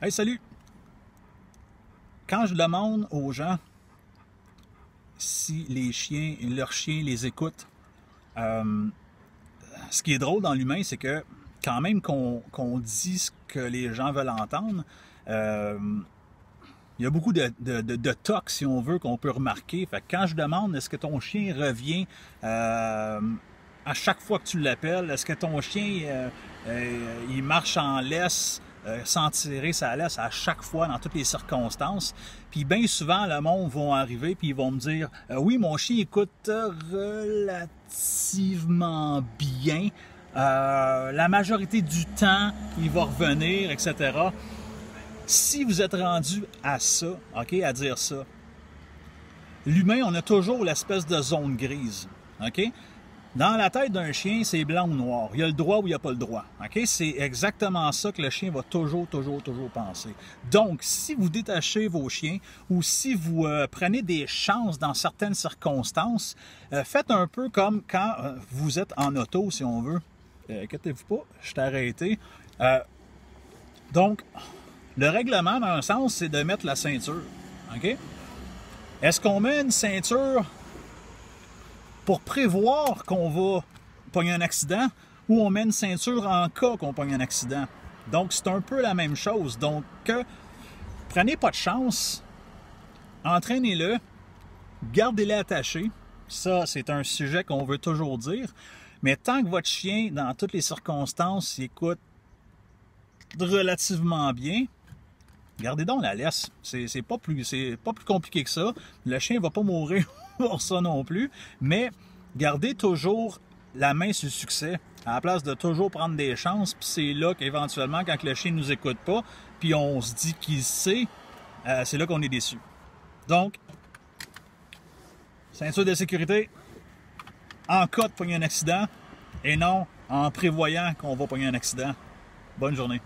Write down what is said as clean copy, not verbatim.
Hey, salut! Quand je demande aux gens si leurs chiens les écoutent, ce qui est drôle dans l'humain, c'est que quand même qu'on dit ce que les gens veulent entendre, il y a beaucoup de tocs, si on veut, qu'on peut remarquer. Fait que quand je demande, est-ce que ton chien revient à chaque fois que tu l'appelles? Est-ce que ton chien, il marche en laisse sans tirer sa laisse à chaque fois, dans toutes les circonstances? Puis bien souvent, le monde va arriver puis ils vont me dire oui, mon chien écoute relativement bien. La majorité du temps, il va revenir, etc. Si vous êtes rendu à ça, OK, à dire ça, l'humain, on a toujours l'espèce de zone grise, OK? Dans la tête d'un chien, c'est blanc ou noir. Il y a le droit ou il n'y a pas le droit. OK? C'est exactement ça que le chien va toujours penser. Donc, si vous détachez vos chiens ou si vous prenez des chances dans certaines circonstances, faites un peu comme quand vous êtes en auto, si on veut. Inquiétez-vous pas, je t'ai arrêté. Donc, le règlement, dans un sens, c'est de mettre la ceinture. OK? Est-ce qu'on met une ceinture pour prévoir qu'on va pogner un accident ou on met une ceinture en cas qu'on pogne un accident? Donc, c'est un peu la même chose. Donc, prenez pas de chance, entraînez-le, gardez-le attaché. Ça, c'est un sujet qu'on veut toujours dire. Mais tant que votre chien, dans toutes les circonstances, il écoute relativement bien, gardez donc la laisse. C'est pas plus compliqué que ça. Le chien ne va pas mourir pour ça non plus. Mais gardez toujours la main sur le succès, à la place de toujours prendre des chances. Puis c'est là qu'éventuellement, quand le chien ne nous écoute pas, puis on se dit qu'il sait, c'est là qu'on est déçu. Donc, ceinture de sécurité, en cas de pogner un accident, et non en prévoyant qu'on va pogner un accident. Bonne journée.